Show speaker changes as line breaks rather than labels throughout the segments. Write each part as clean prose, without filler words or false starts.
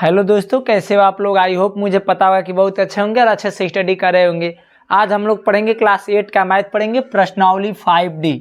Hello दोस्तों, कैसे हो आप लोग। आई होप मुझे पता होगा कि बहुत अच्छे होंगे और अच्छे से स्टडी कर रहे होंगे। आज हम लोग पढ़ेंगे क्लास 8 का मैथ पढ़ेंगे, प्रश्नावली 5D।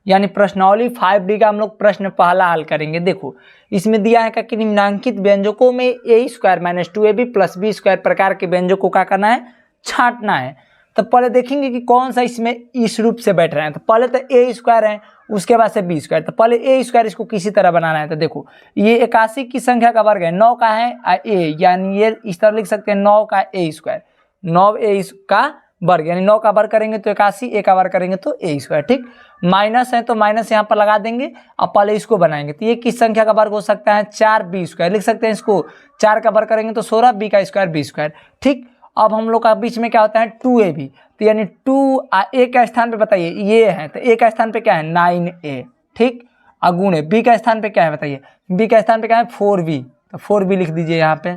यानी प्रश्नावली 5D का हम लोग प्रश्न पहला हल करेंगे। देखो इसमें दिया है कि निम्नांकित व्यंजकों में a² - 2ab + b² प्रकार के व्यंजकों का करना है, छांटना है। तो पहले देखेंगे कि कौन सा इसमें इस रूप से बैठ रहे हैं। तो पहले तो a² है, उसके बाद से b²। तो पहले a² इसको किसी तरह बनाना है। तो देखो ये 81 की संख्या का वर्ग है, 9 का है a, यानी ये इस तरह लिख सकते हैं 9 का a², 9a का वर्ग, यानी 9 का वर्ग करेंगे तो 81, a का वर्ग करेंगे तो a²। ठीक, माइनस है तो माइनस यहाँ पर लगा देंगे। अब पहले इसको बनाएंगे तो ये किस संख्या का वर्ग हो सकता है, 4b²। लिख सकते हैं इसको, 4 का वर्ग करेंगे तो 16, b का स्क्वायर b²। ठीक, अब हम लोग का बीच में क्या होता है 2ab, तो यानी 2 a का स्थान पे बताइए ये है, तो a का स्थान पे क्या है 9a। ठीक, अगुणे b का स्थान पे क्या है बताइए, b का स्थान पे क्या है 4b, तो 4b लिख दीजिए, यहाँ पे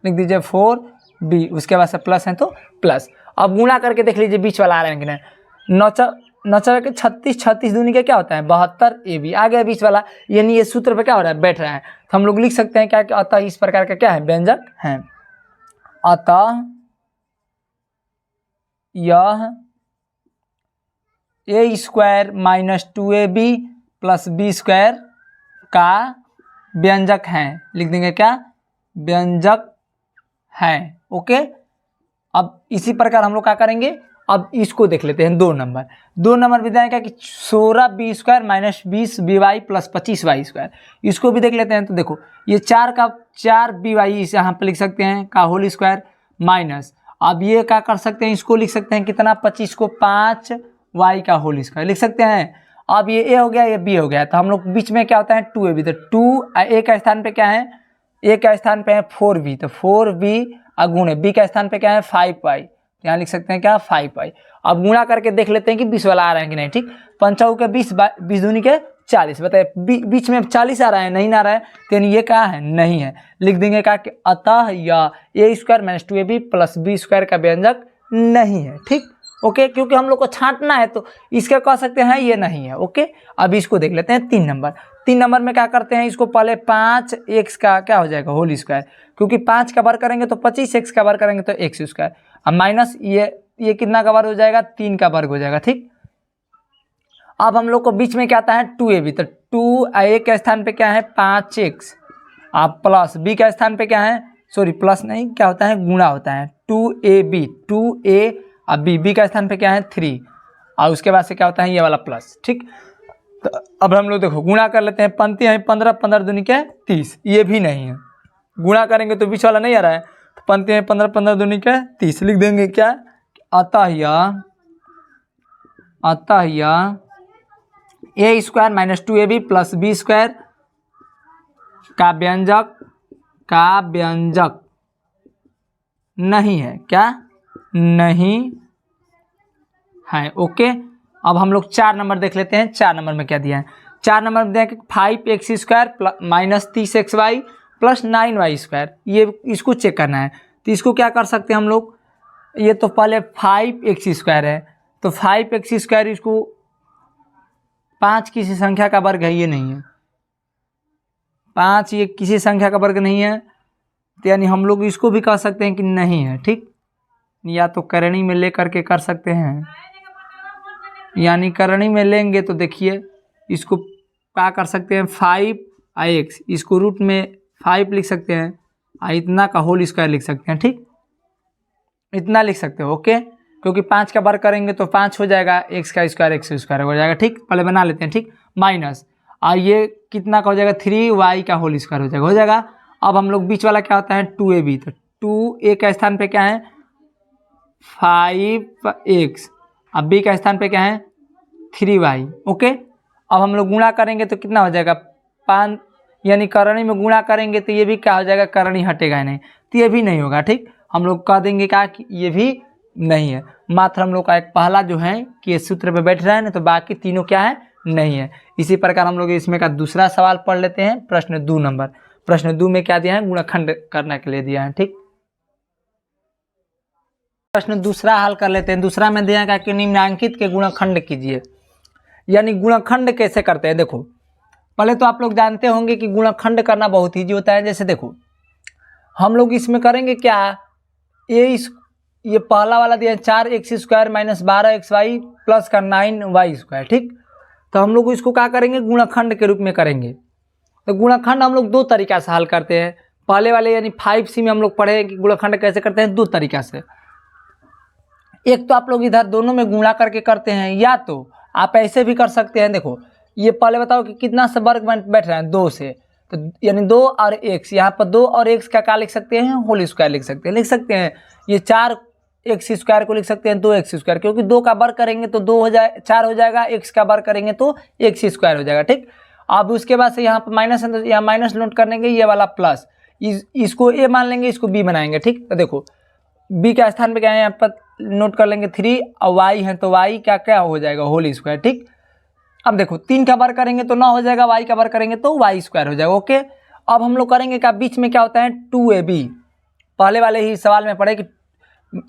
लिख दीजिए 4b, उसके बाद से प्लस है तो प्लस। अब गुणा करके देख लीजिए बीच वाला आ रहा है कि नहीं। 9 के 36, 36 दूनी का क्या होता है 72ab, आ गया बीच वाला, यानी ये सूत्र पे क्या हो रहा है बैठ रहा है। तो हम लोग लिख सकते हैं क्या कि अतः इस प्रकार का क्या है व्यंजक है। अतः यह a² - 2ab + b² का व्यंजक है। लिख देंगे क्या, व्यंजक है। ओके, अब इसी प्रकार हम लोग क्या करेंगे, अब इसको देख लेते हैं 2 नंबर विधाएं क्या कि 16b² - 20by + 25y²। इसको भी देख लेते हैं। तो देखो ये 4 का 4by इसे यहाँ पे लिख सकते हैं का होल स्क्वायर, माइनस अब ये क्या कर सकते हैं, इसको लिख सकते हैं कितना 25 को 5y का होल स्क्वायर लिख सकते हैं। अब ये a हो गया, ये b हो गया, तो हम लोग बीच में क्या होता है 2ab, तो 2 a का स्थान पे क्या है, a का स्थान पे है 4b, तो 4b अगुणे b का स्थान पे क्या है 5y, यहाँ लिख सकते हैं क्या 5y। अब गुणा करके देख लेते हैं कि 20 वाला आ रहा है कि नहीं। ठीक, 5 के 20, 20 दूनी के 40, बताइए बीच में 40 आ रहा है नहीं आ रहा है, तो ये क्या है नहीं है। लिख देंगे क्या कि अतः यह a² - 2ab + b² का व्यंजक नहीं है। ठीक, ओके, क्योंकि हम लोग को छांटना है तो इसका कह सकते हैं ये नहीं है। ओके, अब इसको देख लेते हैं 3 नंबर में क्या करते हैं, इसको पहले 5x का क्या हो जाएगा होल स्क्वायर, क्योंकि 5 का वर्ग करेंगे तो 25, x का वर्ग करेंगे तो x²। अब माइनस ये कितना का वर्ग हो जाएगा 3 का वर्ग हो जाएगा। ठीक, अब हम लोग को बीच में क्या आता है 2ab, तो 2a के स्थान पे क्या है 5x, अब प्लस b का स्थान पे क्या है, सॉरी प्लस नहीं क्या होता है गुणा होता है 2ab, 2a अब b का स्थान पे क्या है 3, और उसके बाद से क्या होता है ये वाला प्लस। ठीक, तो अब हम लोग देखो गुणा कर लेते हैं, पंक्ति है 15, 15 दूनी क्या है 30, ये भी नहीं है। गुणा करेंगे तो बीच वाला नहीं आ रहा है, तो पंक्ति है 15, 15 दूनी क्या है 30, लिख देंगे क्या अतः यह a² - 2ab + b² का व्यंजक नहीं है, क्या नहीं है। ओके, अब हम लोग 4 नंबर देख लेते हैं। 4 नंबर में क्या दिया है, 4 नंबर में दिया है कि 5x² - 30xy + 9y²। ये इसको चेक करना है, तो इसको क्या कर सकते हैं हम लोग, ये तो पहले 5x² है, तो 5x² इसको 5 किसी संख्या का वर्ग है, ये नहीं है 5, ये किसी संख्या का वर्ग नहीं है, तो यानी हम लोग इसको भी कह सकते हैं कि नहीं है। ठीक, या तो करणी में ले करके कर सकते हैं, यानी करणी में लेंगे तो देखिए इसको क्या कर सकते हैं 5x, इसको रूट में 5 लिख सकते हैं, इतना का होल स्क्वायर लिख सकते हैं। ठीक, इतना लिख सकते हो। ओके, क्योंकि 5 का वर्ग करेंगे तो 5 हो जाएगा, x का स्क्वायर हो जाएगा। ठीक, पहले बना लेते हैं। ठीक, माइनस ये कितना का हो जाएगा 3y का होल स्क्वायर हो जाएगा। अब हम लोग बीच वाला क्या होता है 2ab, तो 2a का स्थान पे क्या है 5x, अब b का स्थान पे क्या है 3y। ओके, अब हम लोग गुणा करेंगे तो कितना हो जाएगा 5, यानी करणी में गुणा करेंगे तो ये भी क्या हो जाएगा, करणी हटेगा नहीं, तो ये भी नहीं होगा। ठीक, हम लोग कह देंगे क्या कि ये भी नहीं है, मात्र हम लोग का एक पहला जो है कि ये सूत्र पे बैठ रहा है ना, तो बाकी तीनों क्या है नहीं है। इसी प्रकार हम लोग इसमें का दूसरा सवाल पढ़ लेते हैं, प्रश्न 2 नंबर। प्रश्न 2 में क्या दिया है, गुणनखंड करने के लिए दिया है। ठीक, प्रश्न दूसरा हल कर लेते हैं। दूसरा में दिया है कि निम्नांकित के गुणनखंड कीजिए, यानी गुणनखंड कैसे करते हैं। देखो पहले तो आप लोग जानते होंगे कि गुणनखंड करना बहुत ईजी होता है। जैसे देखो हम लोग इसमें करेंगे क्या, ये पहला वाला दिया है 4x² माइनस 12xy प्लस का 9y², ठीक। तो हम लोग इसको क्या करेंगे, गुणनखंड के रूप में करेंगे। तो गुणनखंड हम लोग दो तरीका से हल करते हैं। पहले वाले यानी 5C में हम लोग पढ़े कि गुणनखंड कैसे करते हैं, दो तरीका से। एक तो आप लोग इधर दोनों में गुणा करके करते हैं, या तो आप ऐसे भी कर सकते हैं। देखो ये पहले बताओ कि कितना से वर्ग बैठ रहा है, 2 से, तो यानी 2 और x, यहाँ पर 2 और x का क्या लिख सकते हैं, होल स्क्वायर लिख सकते हैं। ये 4x² को लिख सकते हैं 2x², क्योंकि 2 का वर्ग करेंगे तो 2 हो जाए 4 हो जाएगा, x का वर्ग करेंगे तो x² हो जाएगा, ठीक। अब उसके बाद से यहाँ पर माइनस है तो यहाँ माइनस नोट करेंगे, ये वाला प्लस, इसको a मान लेंगे, इसको b बनाएंगे, ठीक। तो देखो b का स्थान पे क्या है, यहाँ पर नोट कर लेंगे 3 और y है तो y क्या क्या हो जाएगा, होल स्क्वायर, ठीक। अब देखो 3 का वर्ग करेंगे तो 9 हो जाएगा, y का वर्ग करेंगे तो y² हो जाएगा, ओके। अब हम लोग करेंगे क्या, बीच में क्या होता है 2ab, पहले वाले ही सवाल में पढ़े कि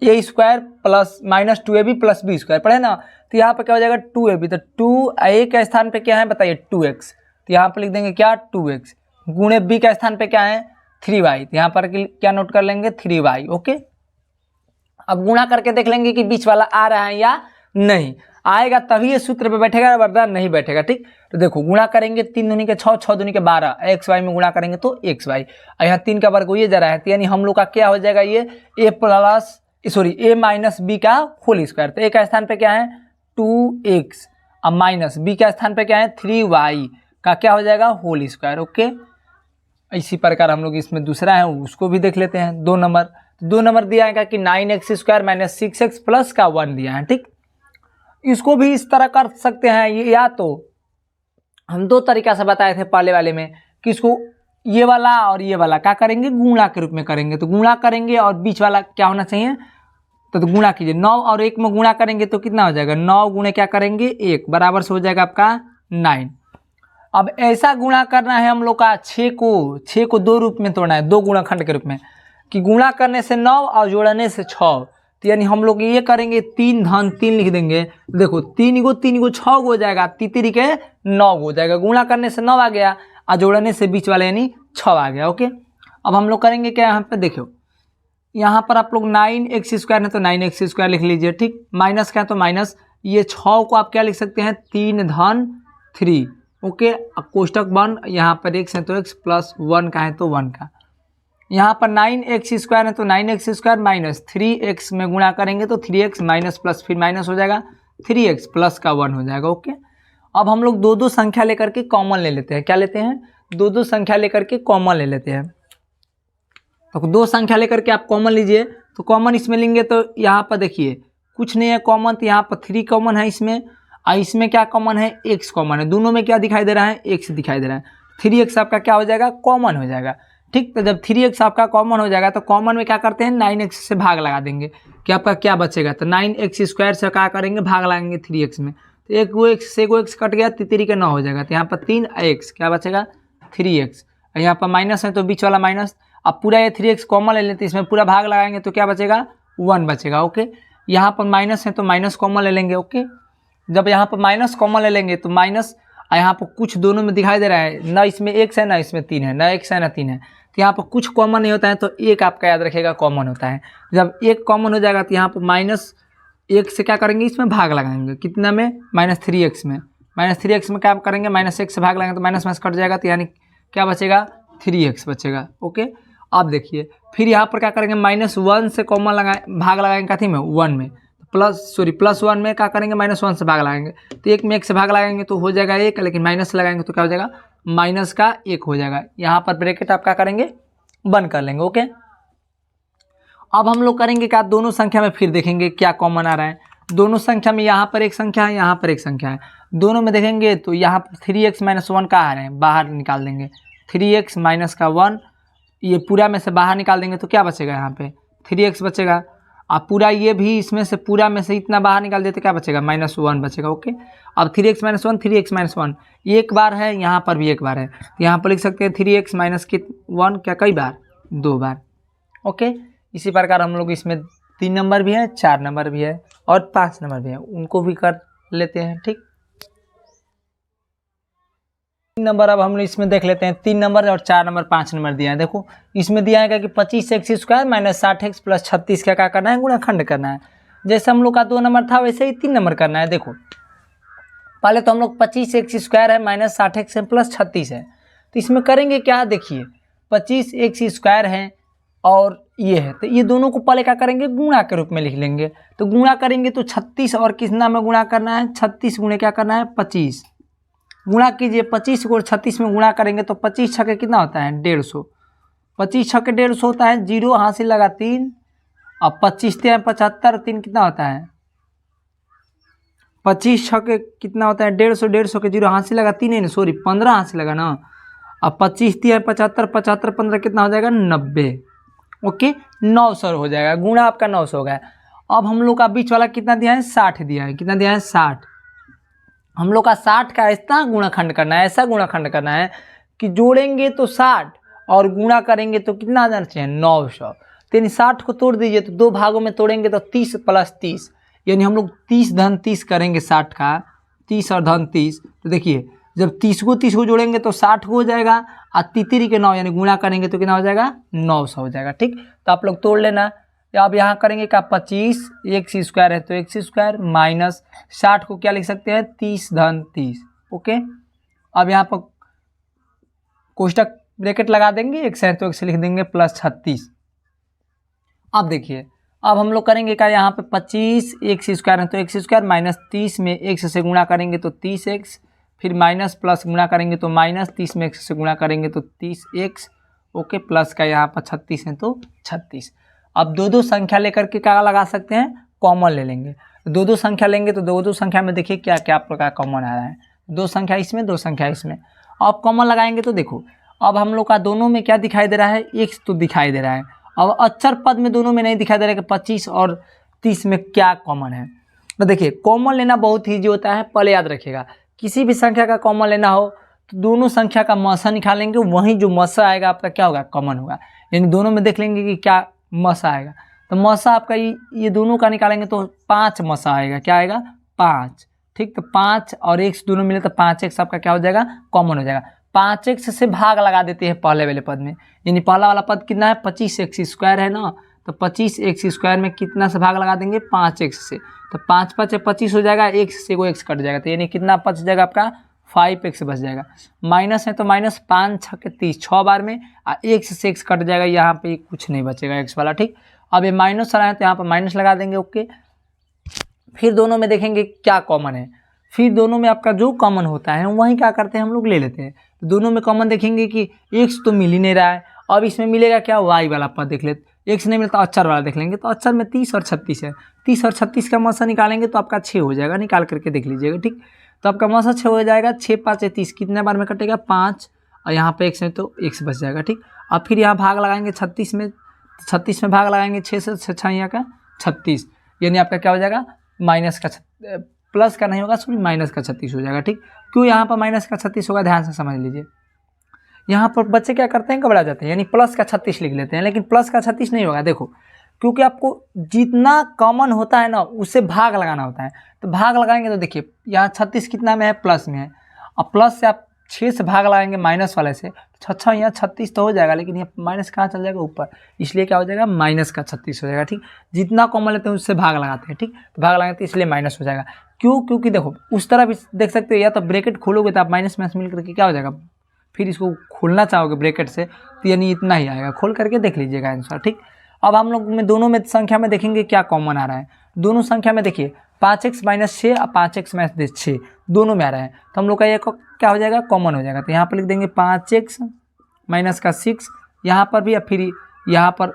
a² plus minus 2ab plus b² पढ़े ना। तो यहाँ पर क्या हो जाएगा 2ab, तो 2a के स्थान पे क्या है बताइए 2x, तो यहाँ पर लिख देंगे क्या 2x, गुणे b का स्थान पे क्या है 3y, तो यहाँ पर क्या नोट कर लेंगे 3y, ओके। अब गुणा करके देख लेंगे कि बीच वाला आ रहा है या नहीं, आएगा तभी ये सूत्र पे बैठेगा, वरना नहीं बैठेगा, ठीक। तो देखो गुणा करेंगे 3 दूनी के 6, 6 दूनी के 12, xy में गुणा करेंगे तो xy, और यहाँ 3 का वर्ग ये जा रहा है, तो यानी हम लोग का क्या हो जाएगा, ये a माइनस b का होल स्क्वायर। तो a का स्थान पे क्या है 2x, अब माइनस b का स्थान पे क्या है 3y का क्या हो जाएगा होल स्क्वायर, ओके। इसी प्रकार हम लोग इसमें दूसरा है उसको भी देख लेते हैं। 2 नंबर दिया है कि 9x² माइनस 6x प्लस का 1 दिया है, ठीक। इसको भी इस तरह कर सकते हैं, ये या तो हम दो तरीका से बताए थे पहले वाले में कि इसको ये वाला और ये वाला क्या करेंगे, गुणा के रूप में करेंगे। तो गुणा करेंगे और बीच वाला क्या होना चाहिए, तो गुणा कीजिए, 9 और 1 में गुणा करेंगे तो कितना हो जाएगा, 9 गुणे क्या करेंगे 1 बराबर से हो जाएगा आपका 9। अब ऐसा गुणा करना है हम लोग का 6 को 2 रूप में तोड़ना है, 2 गुणनखंड के रूप में, कि गुणा करने से 9 और जोड़ने से 6, तो यानी हम लोग ये करेंगे 3 धन 3 लिख देंगे। देखो 3 को 6 हो जाएगा, 3 के 9 हो जाएगा, गुणा करने से 9 आ गया और जोड़ने से बीच वाले यानी 6 आ गया, ओके। अब हम लोग करेंगे क्या, यहाँ पे देखो यहाँ पर आप लोग 9x² है तो 9x² लिख लीजिए, ठीक। माइनस का है तो माइनस, ये 6 को आप क्या लिख सकते हैं 3 धन 3, ओके। अब कोष्टक बन, यहाँ पर x है तो x प्लस 1 का है तो 1 का, यहाँ पर 9x² है तो 9x² माइनस 3x में गुणा करेंगे तो 3x माइनस प्लस फिर माइनस हो जाएगा 3x प्लस का 1 हो जाएगा, ओके। अब हम लोग 2 संख्या लेकर के कॉमन ले लेते हैं, क्या लेते हैं 2 संख्या लेकर के कॉमन ले लेते हैं। तो 2 संख्या लेकर के आप कॉमन लीजिए, तो कॉमन इसमें लेंगे तो यहाँ पर देखिए कुछ नहीं है कॉमन, तो यहाँ पर 3 कॉमन है इसमें, और इसमें क्या कॉमन है x कॉमन है, दोनों में क्या दिखाई दे रहा है x दिखाई दे रहा है, 3x आपका क्या हो जाएगा कॉमन हो जाएगा, ठीक। तो जब 3x आपका कॉमन हो जाएगा तो कॉमन में क्या करते हैं 9x से भाग लगा देंगे, कि आपका क्या बचेगा, तो 9x² से क्या करेंगे भाग लगाएंगे 3x में, तो एक वो x से वो x कट गया, 3 के 9 हो जाएगा, तो यहाँ पर 3x क्या बचेगा 3x, और यहाँ पर माइनस है तो बीच वाला माइनस, अब पूरा ये 3x कॉमन ले लेते हैं, इसमें पूरा भाग लगाएंगे तो क्या बचेगा 1 बचेगा, ओके। यहाँ पर माइनस है तो माइनस कॉमन ले लेंगे, ओके। जब यहाँ पर माइनस कॉमन ले लेंगे तो माइनस, यहाँ पर कुछ दोनों में दिखाई दे रहा है, ना इसमें x है ना इसमें 3 है, ना x है ना 3 है, तो यहाँ पर कुछ कॉमन नहीं होता है, तो एक आपका याद रखिएगा कॉमन होता है। जब एक कॉमन हो जाएगा तो यहाँ पर -1 से क्या करेंगे इसमें भाग लगाएंगे, कितना में -3x में, -3x में क्या करेंगे -1 से भाग लगाएंगे तो माइनस कट जाएगा, तो यानी क्या बचेगा 3x बचेगा, ओके। अब देखिए फिर यहाँ पर क्या करेंगे -1 से कॉमन भाग लगाएंगे कथी में 1 में, प्लस 1 में क्या करेंगे -1 से भाग लगाएंगे, तो 1 में 1 से भाग लगाएंगे तो हो जाएगा 1, लेकिन माइनस से लगाएंगे तो क्या हो जाएगा माइनस का 1 हो जाएगा। यहाँ पर ब्रैकेट आप क्या करेंगे बंद कर लेंगे, ओके। अब हम लोग करेंगे क्या, दोनों संख्या में फिर देखेंगे क्या कॉमन आ रहा है। दोनों संख्या में यहाँ पर एक संख्या है, यहाँ पर एक संख्या है, दोनों में देखेंगे तो यहाँ पर 3x - 1 का आ रहे हैं, बाहर निकाल देंगे 3x माइनस का 1, ये पूरा में से बाहर निकाल देंगे तो क्या बचेगा यहाँ पे 3x बचेगा, अब पूरा ये भी इसमें से पूरा में से इतना बाहर निकाल देते क्या बचेगा -1 बचेगा, ओके। अब 3x - 1 3x - 1 एक बार है, यहाँ पर भी एक बार है, यहाँ पर लिख सकते हैं 3x - 1 क्या कई बार 2 बार, ओके। इसी प्रकार हम लोग इसमें 3 नंबर भी है, 4 नंबर भी है और 5 नंबर भी है, उनको भी कर लेते हैं, ठीक। 3 नंबर अब हम लोग इसमें देख लेते हैं। 3 नंबर और 4 नंबर 5 नंबर दिया है। देखो इसमें दिया है कि 25x² माइनस 60x प्लस 36 का क्या करना है, गुणाखंड करना है। जैसे हम लोग का 2 नंबर था वैसे ही 3 नंबर करना है। देखो पहले तो हम लोग 25x² है माइनस 60x प्लस 36 है, तो इसमें करेंगे क्या, देखिए 25x² है और ये है, तो ये दोनों को पहले क्या करेंगे, गुणा के रूप में लिख लेंगे। तो गुणा करेंगे तो 36 और कितना में गुणा करना है, 36 गुणे क्या करना है 25, गुणा कीजिए 25 को 36 में गुणा करेंगे तो 25 छक्के कितना होता है 150, 25 छक्के 150 होता है, जीरो हासिल लगा 3, अब 25 3 75, 3 कितना होता है 25 छक्के कितना होता है 150, 150 के जीरो हासिल लगा 3 नहीं सॉरी 15 हासिल लगा ना। अब 25 3 75, 75 15 कितना हो जाएगा 90, ओके 900 हो जाएगा, गुणा आपका 900 हो गया। अब हम लोग का बीच वाला कितना दिया है 60 दिया है, कितना दिया है 60, हम लोग का 60 का ऐसा गुणाखंड करना है, ऐसा गुणाखंड करना है कि जोड़ेंगे तो 60 और गुणा करेंगे तो कितना आ जाना चाहिए 900। तो यानी 60 को तोड़ दीजिए तो 2 भागों में तोड़ेंगे तो 30 प्लस 30, यानी हम लोग 30 धन 30 करेंगे 60 का, 30 और धन 30, तो देखिए जब 30 को जोड़ेंगे तो 60 को हो जाएगा और तितरी के 9 यानी गुणा करेंगे तो कितना हो जाएगा 900 हो जाएगा। ठीक, तो आप लोग तोड़ लेना। अब यहाँ करेंगे क्या 25 x² है तो x² माइनस 60 को क्या लिख सकते हैं 30 धन 30, ओके। अब यहाँ पर कोष्टक ब्रैकेट लगा देंगे, x है तो x लिख देंगे प्लस 36। अब देखिए अब हम लोग करेंगे क्या, यहाँ पे 25 x² है तो x² माइनस 30 में x से गुणा करेंगे तो 30x, फिर माइनस प्लस गुणा करेंगे तो माइनस 30 में x से गुणा करेंगे तो 30x, ओके, प्लस का यहाँ पर 36 है तो 36। अब दो संख्या लेकर के क्या लगा सकते हैं, कॉमन ले लेंगे। दो संख्या लेंगे तो दो संख्या में देखिए क्या क्या प्रकार कॉमन आ रहा है, 2 संख्या इसमें 2 संख्या इसमें। अब कॉमन लगाएंगे तो देखो अब हम लोग का दोनों में क्या दिखाई दे रहा है, x तो दिखाई दे रहा है। अब अक्षर पद में दोनों में नहीं दिखाई दे रहा है कि 25 और 30 में क्या कॉमन है। तो देखिए कॉमन लेना बहुत ईजी होता है, पहले याद रखिएगा किसी भी संख्या का कॉमन लेना हो तो दोनों संख्या का मसा निकालेंगे, वहीं जो मसा आएगा आपका क्या होगा कॉमन होगा, यानी दोनों में देख लेंगे कि क्या मसा आएगा। तो मसा आपका ये दोनों का निकालेंगे तो 5 मसा आएगा, क्या आएगा 5, ठीक। तो 5 और x दोनों मिले तो 5x आपका क्या हो जाएगा कॉमन हो जाएगा। 5x से भाग लगा देते हैं पहले वाले पद में, यानी पहला वाला पद कितना है 25x² है ना, तो 25x² में कितना से भाग लगा देंगे 5x से, तो 5 5 25 हो जाएगा, x से को x कट जाएगा, तो यानी कितना बच जाएगा आपका 5x बच जाएगा। माइनस है तो माइनस 5 6 30 6 बार में x से x कट जाएगा, यहाँ पे कुछ नहीं बचेगा x वाला, ठीक। अब ये माइनस आ रहा है तो यहाँ पर माइनस लगा देंगे, ओके। फिर दोनों में देखेंगे क्या कॉमन है, फिर दोनों में आपका जो कॉमन होता है वहीं क्या करते हैं हम लोग ले लेते हैं। तो दोनों में कॉमन देखेंगे कि x तो मिल ही नहीं रहा है, अब इसमें मिलेगा क्या y वाला पद देख लेते, x नहीं मिलता अक्षर वाला देख लेंगे, तो अक्षर में 30 और 36 है, 30 और 36 का मसा निकालेंगे तो आपका 6 हो जाएगा, निकाल करके देख लीजिएगा, ठीक। तो आपका मसा 6 हो जाएगा, 6 5 30 कितने बार में कटेगा 5, और यहाँ पे x है तो x बच जाएगा, ठीक। अब फिर यहाँ भाग लगाएंगे 36 में भाग लगाएंगे 6 से 6 यहाँ का 36, यानी आपका क्या हो जाएगा माइनस का प्लस का नहीं होगा सॉरी माइनस का 36 हो जाएगा, ठीक। क्यों यहाँ पर माइनस का 36 होगा ध्यान से समझ लीजिए। यहाँ पर बच्चे क्या करते हैं घबरा जाते हैं, यानी प्लस का 36 लिख लेते हैं, लेकिन प्लस का 36 नहीं होगा, देखो क्योंकि आपको जितना कॉमन होता है ना उससे भाग लगाना होता है। तो भाग लगाएंगे तो देखिए यहाँ 36 कितना में है प्लस में है, और प्लस से आप 6 से भाग लगाएंगे माइनस वाले से, अच्छा यहाँ 36 तो हो जाएगा, लेकिन यहाँ माइनस कहाँ चल जाएगा ऊपर, इसलिए क्या हो जाएगा माइनस का 36 हो जाएगा, ठीक। जितना कॉमन लेते हैं उससे भाग लगाते हैं, ठीक। तो भाग लगाते हैं इसलिए माइनस हो जाएगा। क्यों, क्योंकि देखो उस तरह भी देख सकते हो, या तो ब्रैकेट खोलोगे तो आप माइनस माइनस मिल करके क्या हो जाएगा, फिर इसको खोलना चाहोगे ब्रैकेट से तो यानी इतना ही आएगा, खोल करके देख लीजिएगा आंसर, ठीक। अब हम लोग में दोनों में संख्या में देखेंगे क्या कॉमन आ रहा है। दोनों संख्या में देखिए 5x माइनस 6 और 5x माइनस 6 दोनों में आ रहा है, तो हम लोग का ये क्या हो जाएगा कॉमन हो जाएगा। तो यहाँ पर लिख देंगे 5x माइनस का 6, यहाँ पर भी, या फिर यहाँ पर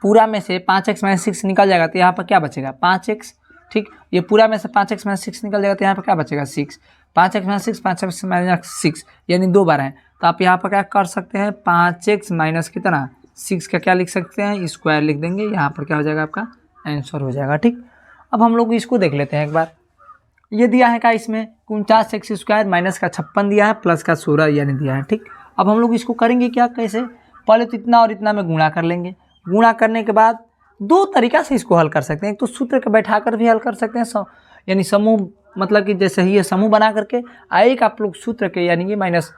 पूरा में से 5x माइनस 6 निकल जाएगा तो यहाँ पर क्या बचेगा 5x, ठीक। ये पूरा में से 5x माइनस 6 निकल जाएगा तो यहाँ पर क्या बचेगा 6, 5x माइनस 6 5x माइनस 6 यानी 2 बार है, तो आप यहाँ पर क्या कर सकते हैं 5x माइनस कितना 6 का क्या लिख सकते हैं स्क्वायर लिख देंगे, यहाँ पर क्या हो जाएगा आपका आंसर हो जाएगा, ठीक। अब हम लोग इसको देख लेते हैं एक बार, ये दिया है क्या इसमें 49x² माइनस का 56 दिया है प्लस का 16 यानी दिया है, ठीक। अब हम लोग इसको करेंगे क्या, कैसे, पहले तो इतना और इतना में गुणा कर लेंगे, गुणा करने के बाद 2 तरीका से इसको हल कर सकते हैं, एक तो सूत्र के बैठा कर भी हल कर सकते हैं, यानी समूह मतलब कि जैसे ही ये समूह बना करके एक आप लोग सूत्र के यानी कि minus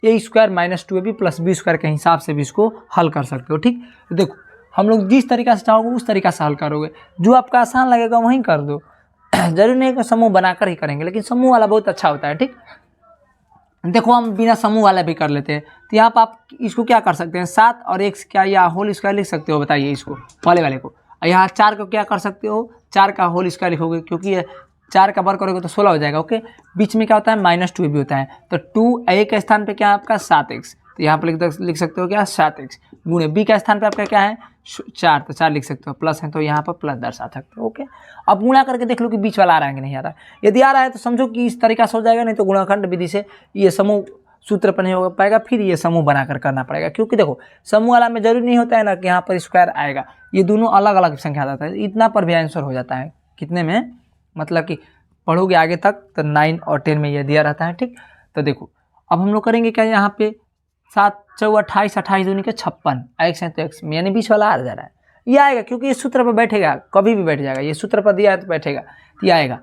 A square minus 2ab plus B square के हिसाब से भी इसको हल कर सकते हो। ठीक, तो देखो हम लोग जिस तरीका से चाहोगे उस तरीका से हल करोगे, जो आपका आसान लगेगा वहीं कर दो। जरूरी नहीं कि समूह बनाकर ही करेंगे, लेकिन समूह वाला बहुत अच्छा होता है। ठीक, देखो हम बिना समूह वाला भी कर लेते हैं। तो यहाँ पर आप इसको क्या कर सकते हैं, 7 और x क्या या होल स्क्वायर लिख सकते हो, बताइए इसको वाले को। यहाँ 4 को क्या कर सकते हो, 4 का होल स्क्वायर लिखोगे, क्योंकि ये 4 का वर्ग करोगे तो 16 हो जाएगा। ओके, बीच में क्या होता है माइनस 2 भी होता है, तो 2a के स्थान पे क्या है आपका 7x, तो यहाँ पर लिख सकते हो क्या 7x गुणे b का स्थान पे आपका क्या है 4, तो 4 लिख सकते हो, प्लस है तो यहाँ पर प्लस दर्शा सकते हो। ओके, अब गुणा करके देख लो कि बीच वाला आ रहा है कि नहीं आ रहा है। यदि आ रहा है तो समझो कि इस तरीका से हो जाएगा, नहीं तो गुणाखंड विधि से ये समूह सूत्र पर नहीं हो पाएगा, फिर ये समूह बनाकर करना पड़ेगा। क्योंकि देखो समूह वाला में जरूरी नहीं होता है ना कि यहाँ पर स्क्वायर आएगा, ये दोनों अलग अलग संख्या आता है, इतना पर भी आंसर हो जाता है। कितने में, मतलब कि पढ़ोगे आगे तक तो 9 और 10 में ये दिया रहता है। ठीक, तो देखो अब हम लोग करेंगे क्या, यहाँ पे 7 चौक 28, 28 दूनी के 56, x है तो x में यानी बीच वाला आ जा रहा है, ये आएगा क्योंकि ये सूत्र पर बैठेगा, कभी भी बैठ जाएगा, ये सूत्र पर दिया है तो बैठेगा, तो ये आएगा।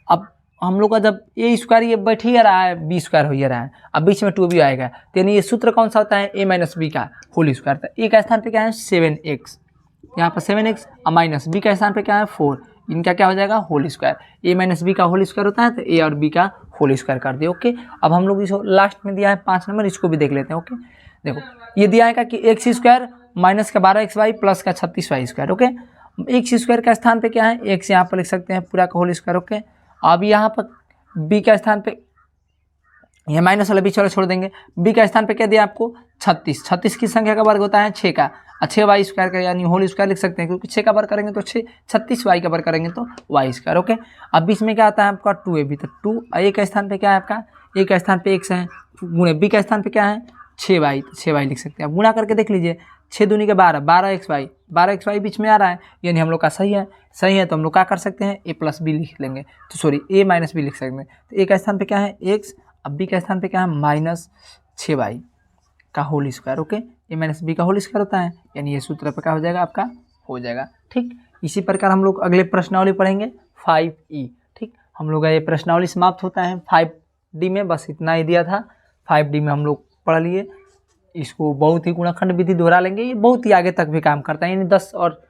अब हम लोग का जब ए स्क्वायर ये बैठ ही रहा है, बी स्क्वायर हो ही रहा है, अब बीच में 2b आएगा, तो यानी ये सूत्र कौन सा होता है a माइनस बी का होल स्क्वायर। तो ए का स्थान पे क्या है 7x, यहाँ पर 7x और माइनस बी का स्थान पे क्या है 4, इनका क्या हो जाएगा होल स्क्वायर, ए माइनस बी का होल स्क्वायर होता है, तो ए और बी का होल स्क्वायर कर दिए। ओके, अब हम लोग इसको लास्ट में दिया है 5 नंबर, इसको भी देख लेते हैं। ओके, देखो ये दिया है कि एक्स स्क्वायर माइनस का 12xy प्लस का 36y square. Okay, x square का स्थान पे क्या है एक्स, यहाँ पर लिख सकते हैं पूरा का होल स्क्वायर। ओके, अब यहाँ पर बी का स्थान पे ये माइनस वाला बीच वाला छोड़ देंगे, बी का स्थान पे क्या दिया आपको 36, 36 की संख्या का वर्ग होता है 6 का, 6y स्क्वायर का यानी होल स्क्वायर लिख सकते हैं, क्योंकि 6 का वर्ग करेंगे तो 6, 36y का वर्ग करेंगे तो y स्क्वायर। ओके, अब बीच में क्या आता है आपका 2ab, तो 2 a का स्थान पे क्या है आपका, a का स्थान पे x है, गुणे b का स्थान पे क्या है 6y, तो 6y लिख सकते हैं। अब गुणा करके देख लीजिए, 6 दूनी के 12, 12xy, 12xy बीच में आ रहा है, यानी हम लोग का सही है, सही है तो हम लोग क्या कर सकते हैं a प्लस बी लिख लेंगे, तो सॉरी a माइनस बी लिख सकते हैं। तो a का स्थान पे क्या है x, अब b का स्थान पे क्या है माइनस 6y का whole square. Okay, a minus B का होल स्क्वायर होता है, यानी ये सूत्र पे क्या हो जाएगा आपका हो जाएगा। ठीक, इसी प्रकार हम लोग अगले प्रश्नावली पढ़ेंगे 5e। ठीक, हम लोग का ये प्रश्नावली समाप्त होता है 5d में, बस इतना ही दिया था। 5d में हम लोग पढ़ लिए, इसको बहुत ही गुणनखंड विधि दोहरा लेंगे, ये बहुत ही आगे तक भी काम करता है, यानी 10 और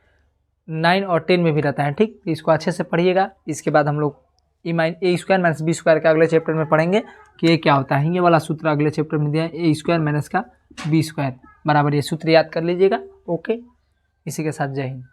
9 और 10 में भी रहता है। ठीक, इसको अच्छे से पढ़िएगा। इसके बाद हम लोग ए स्क्वायर माइनस बी स्क्वायर का अगले चैप्टर में पढ़ेंगे कि ये क्या होता है। ये वाला सूत्र अगले चैप्टर में दिया है, ए स्क्वायर माइनस का बी स्क्वायर बराबर, ये सूत्र याद कर लीजिएगा। ओके, इसी के साथ जय हिंद।